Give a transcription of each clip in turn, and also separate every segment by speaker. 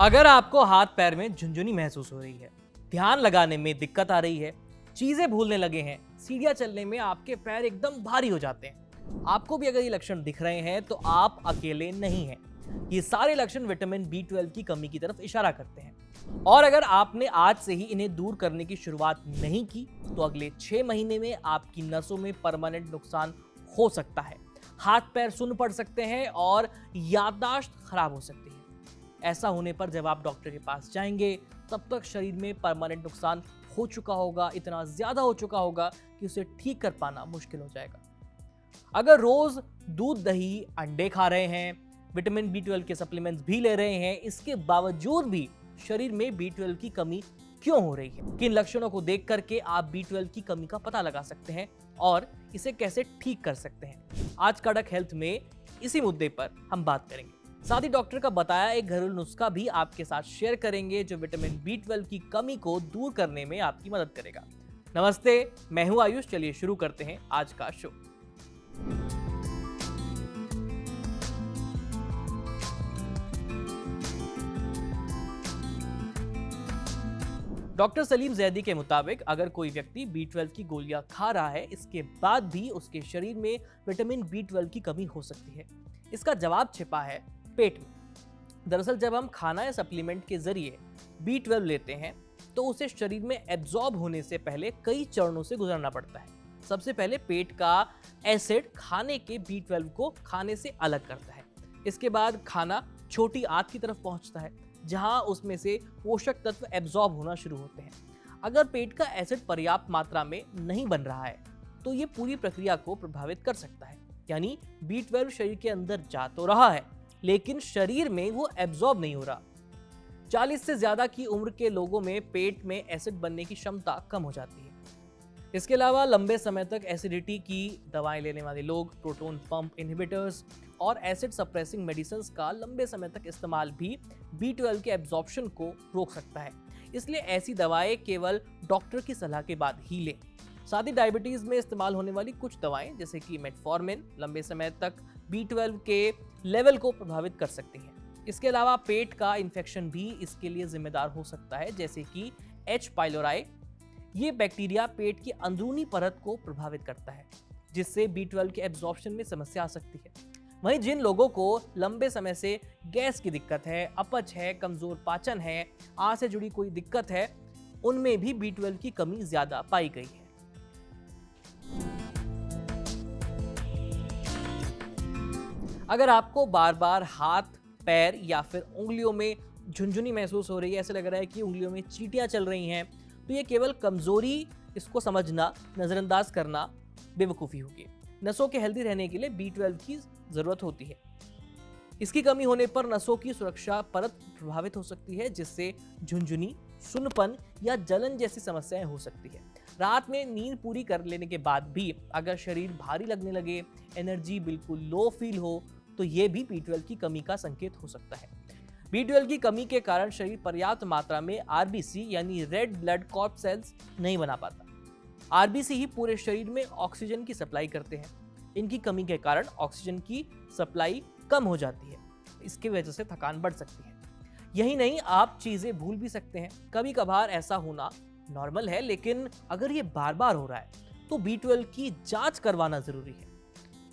Speaker 1: अगर आपको हाथ पैर में झुनझुनी महसूस हो रही है, ध्यान लगाने में दिक्कत आ रही है, चीजें भूलने लगे हैं, सीढ़ियां चलने में आपके पैर एकदम भारी हो जाते हैं, आपको भी अगर ये लक्षण दिख रहे हैं तो आप अकेले नहीं हैं। ये सारे लक्षण विटामिन B12 की कमी की तरफ इशारा करते हैं और अगर आपने आज से ही इन्हें दूर करने की शुरुआत नहीं की तो अगले 6 महीने में आपकी नसों में परमानेंट नुकसान हो सकता है। हाथ पैर सुन्न पड़ सकते हैं और याददाश्त खराब हो सकती है। ऐसा होने पर जब आप डॉक्टर के पास जाएंगे तब तक शरीर में परमानेंट नुकसान हो चुका होगा, इतना ज्यादा हो चुका होगा कि उसे ठीक कर पाना मुश्किल हो जाएगा। अगर रोज दूध, दही, अंडे खा रहे हैं, विटामिन B12 के सप्लीमेंट्स भी ले रहे हैं, इसके बावजूद भी शरीर में B12 की कमी क्यों हो रही है, किन लक्षणों को देख करके आप B12 की कमी का पता लगा सकते हैं और इसे कैसे ठीक कर सकते हैं, आज कड़क हेल्थ में इसी मुद्दे पर हम बात करेंगे। साथ ही डॉक्टर का बताया एक घरेलू नुस्खा भी आपके साथ शेयर करेंगे जो विटामिन B12 की कमी को दूर करने में आपकी मदद करेगा। नमस्ते, मैं हूं आयुष। चलिए शुरू करते हैं आज का शो। डॉक्टर सलीम जैदी के मुताबिक अगर कोई व्यक्ति B12 की गोलियां खा रहा है, इसके बाद भी उसके शरीर में विटामिन B12 की कमी हो सकती है। इसका जवाब छिपा है पेट में। दरअसल जब हम खाना या सप्लीमेंट के जरिए B12 लेते हैं तो उसे शरीर में एब्जॉर्ब होने से पहले कई चरणों से गुजरना पड़ता है। सबसे पहले पेट का एसिड खाने के B12 को खाने से अलग करता है। इसके बाद खाना छोटी आंत की तरफ पहुंचता है जहां उसमें से पोषक तत्व एब्जॉर्ब होना शुरू होते हैं। अगर पेट का एसिड पर्याप्त मात्रा में नहीं बन रहा है तो ये पूरी प्रक्रिया को प्रभावित कर सकता है। यानी B12 शरीर के अंदर जा तो रहा है लेकिन शरीर में वो एब्जॉर्ब नहीं हो रहा। 40 से ज्यादा की उम्र के लोगों में पेट में एसिड बनने की क्षमता कम हो जाती है। इसके अलावा लंबे समय तक एसिडिटी की दवाएं लेने वाले लोग प्रोटॉन पंप इनहिबिटर्स और एसिड सप्रेसिंग मेडिसिन का लंबे समय तक इस्तेमाल भी B12 के एब्जॉर्प्शन को रोक सकता है। इसलिए ऐसी दवाएं केवल डॉक्टर की सलाह के बाद ही लें। साथ ही डायबिटीज में इस्तेमाल होने वाली कुछ दवाएं जैसे कि मेटफॉर्मिन लंबे समय तक B12 के लेवल को प्रभावित कर सकती हैं। इसके अलावा पेट का इन्फेक्शन भी इसके लिए जिम्मेदार हो सकता है, जैसे कि H. पाइलोराई। ये बैक्टीरिया पेट की अंदरूनी परत को प्रभावित करता है जिससे B12 के एब्जॉर्प्शन में समस्या आ सकती है। वहीं जिन लोगों को लंबे समय से गैस की दिक्कत है, अपच है, कमजोर पाचन है, आंत से जुड़ी कोई दिक्कत है, उनमें भी B12 की कमी ज्यादा पाई गई है। अगर आपको बार बार हाथ, पैर या फिर उंगलियों में झुनझुनी महसूस हो रही है, ऐसा लग रहा है कि उंगलियों में चींटियां चल रही हैं, तो ये केवल कमजोरी, इसको समझना, नजरअंदाज करना बेवकूफ़ी होगी। नसों के हेल्दी रहने के लिए B12 की जरूरत होती है। इसकी कमी होने पर नसों की सुरक्षा परत प्रभावित हो सकती है जिससे झुनझुनी, सुन्नपन या जलन जैसी समस्याएं हो सकती है। रात में नींद पूरी कर लेने के बाद भी अगर शरीर भारी लगने लगे, एनर्जी बिल्कुल लो फील हो तो ये भी B12 की कमी का संकेत हो सकता है। B12 की कमी के कारण शरीर पर्याप्त मात्रा में RBC यानी रेड ब्लड कॉर्प सेल्स नहीं बना पाता। RBC ही पूरे शरीर में ऑक्सीजन की सप्लाई करते हैं। इनकी कमी के कारण ऑक्सीजन की सप्लाई कम हो जाती है। इसकी वजह से थकान बढ़ सकती है। यही नहीं, आप चीजें भूल भी सकते हैं। कभी कभार ऐसा होना नॉर्मल है, लेकिन अगर ये बार बार हो रहा है तो B12 की जांच करवाना जरूरी है।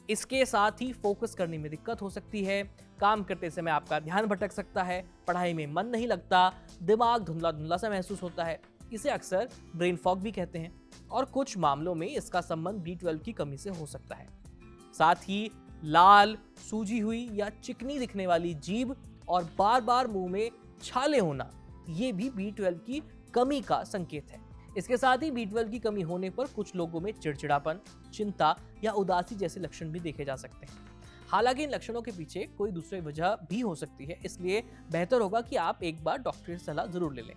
Speaker 1: इसके साथ ही फोकस करने में दिक्कत हो सकती है, काम करते समय आपका ध्यान भटक सकता है, पढ़ाई में मन नहीं लगता, दिमाग धुंधला धुंधला सा महसूस होता है। इसे अक्सर ब्रेन फॉग भी कहते हैं और कुछ मामलों में इसका संबंध B12 की कमी से हो सकता है। साथ ही लाल, सूजी हुई या चिकनी दिखने वाली जीभ और बार बार मुंह में छाले होना, ये भी B12 की कमी का संकेत है। इसके साथ ही B12 की कमी होने पर कुछ लोगों में चिड़चिड़ापन, चिंता या उदासी जैसे लक्षण भी देखे जा सकते हैं। हालांकि इन लक्षणों के पीछे कोई दूसरी वजह भी हो सकती है, इसलिए बेहतर होगा कि आप एक बार डॉक्टर की सलाह जरूर ले लें।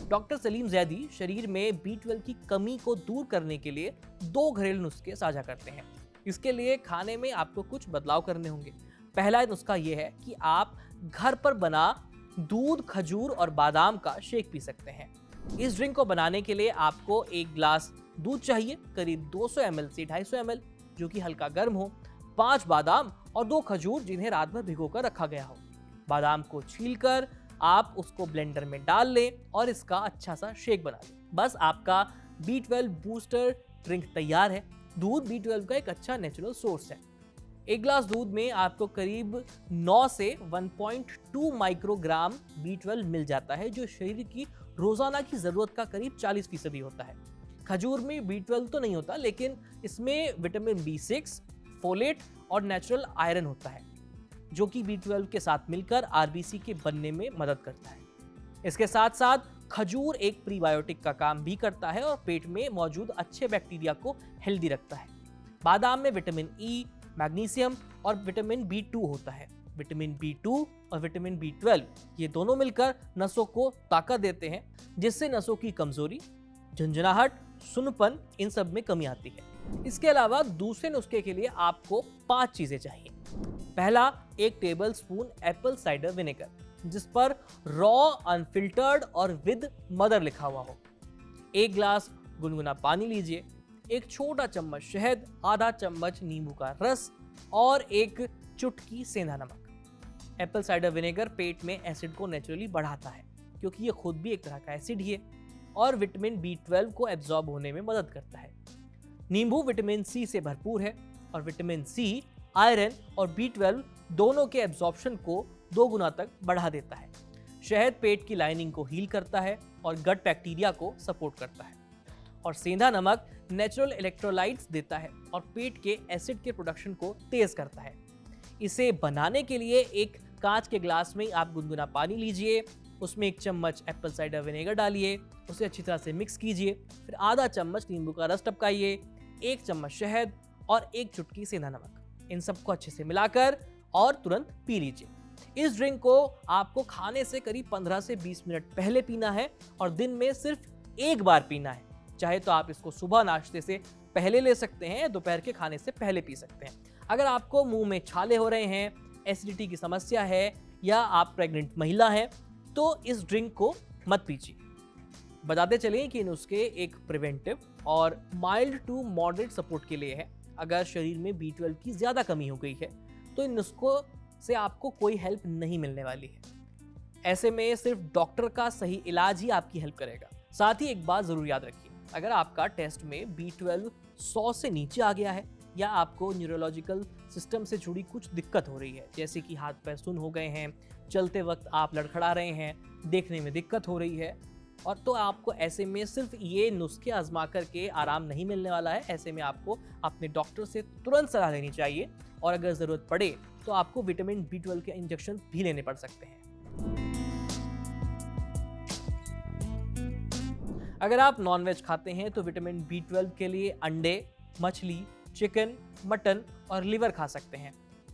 Speaker 1: डॉक्टर सलीम जैदी शरीर में B12 की कमी को दूर करने के लिए 2 घरेलू नुस्खे साझा करते हैं। इसके लिए खाने में आपको कुछ बदलाव करने होंगे। पहला नुस्खा यह है कि आप घर पर बना दूध, खजूर और बादाम का शेक पी सकते हैं। इस ड्रिंक को बनाने के लिए आपको 1 गिलास दूध चाहिए, करीब 200 ml से 250 ml, जो कि हल्का गर्म हो, 5 बादाम और 2 खजूर जिन्हें रात भर भिगोकर रखा गया हो। बादाम को छीलकर आप उसको ब्लेंडर में डाल लें और इसका अच्छा सा शेक बना लें। बस आपका B12 बूस्टर ड्रिंक तैयार है। दूध B12 का एक अच्छा नेचुरल सोर्स है। 1 ग्लास दूध में आपको करीब 9 से 1.2 माइक्रोग्राम B12 मिल जाता है, जो शरीर की रोजाना की जरूरत का करीब 40% होता है। खजूर में B12 तो नहीं होता, लेकिन इसमें विटामिन B6, फोलेट और नेचुरल आयरन होता है, जो कि B12 के साथ मिलकर RBC के बनने में मदद करता है। इसके साथ साथ खजूर एक प्रीबायोटिक का काम भी करता है और पेट में मौजूद अच्छे बैक्टीरिया को हेल्दी रखता है। बादाम में विटामिन E, मैग्नीशियम और विटामिन B2 होता है। विटामिन B2 और विटामिन B12 ये दोनों मिलकर नसों को ताकत देते हैं, जिससे नसों की कमजोरी, झंझनाहट, सुन्नपन इन सब में कमी आती है। इसके अलावा दूसरे नुस्खे के लिए आपको 5 चीजें चाहिए। पहला, 1 table spoon Apple cider vinegar, जिस पर रॉ, अनफिल्टर्ड और विद मदर लिखा हुआ हो। 1 ग्लास गुनगुना पानी लीजिए, 1 छोटा चम्मच शहद, आधा चम्मच नींबू का रस और 1 चुटकी सेंधा नमक। एप्पल साइडर विनेगर पेट में एसिड को नेचुरली बढ़ाता है, क्योंकि ये खुद भी एक तरह का एसिड ही है, और विटामिन B12 को एब्जॉर्ब होने में मदद करता है। नींबू विटामिन C से भरपूर है और विटामिन C आयरन और B12 दोनों के एब्जॉर्प्शन को 2 गुना तक बढ़ा देता है। शहद पेट की लाइनिंग को हील करता है और गट बैक्टीरिया को सपोर्ट करता है। और सेंधा नमक नेचुरल इलेक्ट्रोलाइट्स देता है और पेट के एसिड के प्रोडक्शन को तेज करता है। इसे बनाने के लिए एक कांच के ग्लास में आप गुनगुना पानी लीजिए, उसमें 1 चम्मच एप्पल साइडर विनेगर डालिए, उसे अच्छी तरह से मिक्स कीजिए, फिर आधा चम्मच नींबू का रस टपकाइए, 1 चम्मच शहद और 1 चुटकी सेंधा नमक। इन सबको अच्छे से मिलाकर और तुरंत पी लीजिए। इस ड्रिंक को आपको खाने से करीब 15 से 20 मिनट पहले पीना है और दिन में सिर्फ 1 बार पीना है। चाहे तो आप इसको सुबह नाश्ते से पहले ले सकते हैं, दोपहर के खाने से पहले पी सकते हैं। अगर आपको मुंह में छाले हो रहे हैं, एसिडिटी की समस्या है या आप प्रेग्नेंट महिला हैं, तो इस ड्रिंक को मत पीजिए। बताते चलें कि नुस्खे एक प्रिवेंटिव और माइल्ड टू मॉडरेट सपोर्ट के लिए है। अगर शरीर में B12 की ज़्यादा कमी हो गई है तो इन नुस्खों से आपको कोई हेल्प नहीं मिलने वाली है। ऐसे में सिर्फ डॉक्टर का सही इलाज ही आपकी हेल्प करेगा। साथ ही एक बात ज़रूर याद रखिए, अगर आपका टेस्ट में B12 100 से नीचे आ गया है या आपको न्यूरोलॉजिकल सिस्टम से जुड़ी कुछ दिक्कत हो रही है, जैसे कि हाथ पैर सुन्न हो गए हैं, चलते वक्त आप लड़खड़ा रहे हैं, देखने में दिक्कत हो रही है, और तो आपको ऐसे में सिर्फ ये नुस्खे आजमा करके आराम नहीं मिलने वाला है। ऐसे में आपको अपने डॉक्टर से तुरंत सलाह लेनी चाहिए और अगर ज़रूरत पड़े तो आपको विटामिन B12 के इंजेक्शन भी लेने पड़ सकते हैं। अगर आप नॉनवेज खाते हैं तो विटामिन B12 के लिए अंडे, मछली, चिकन, मटन और लिवर खा सकते हैं।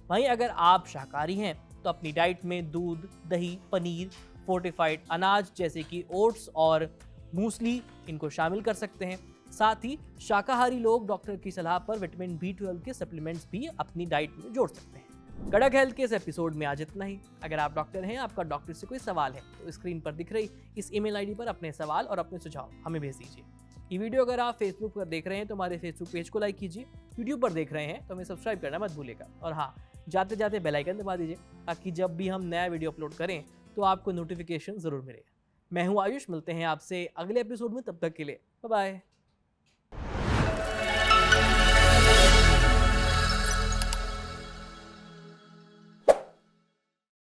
Speaker 1: वहीं अगर आप शाकाहारी हैं तो अपनी डाइट में दूध, दही, पनीर, फोर्टिफाइड अनाज जैसे कि ओट्स और मूसली इनको शामिल कर सकते हैं। साथ ही शाकाहारी लोग डॉक्टर की सलाह पर विटामिन B12 के सप्लीमेंट्स भी अपनी डाइट में जोड़ सकते हैं। कड़क हेल्थ के इस एपिसोड में आज इतना ही। अगर आप डॉक्टर हैं, आपका डॉक्टर से कोई सवाल है तो स्क्रीन पर दिख रही इस ईमेल आईडी पर अपने सवाल और अपने सुझाव हमें भेज दीजिए। ये वीडियो अगर आप फेसबुक पर देख रहे हैं तो हमारे फेसबुक पेज को लाइक कीजिए, यूट्यूब पर देख रहे हैं तो हमें सब्सक्राइब करना मत भूलिएगा, और हाँ, जाते जाते बेल आइकन दबा दीजिए ताकि जब भी हम नया वीडियो अपलोड करें तो आपको नोटिफिकेशन ज़रूर मिले। मैं हूँ आयुष, मिलते हैं आपसे अगले एपिसोड में, तब तक के लिए बाय बाय।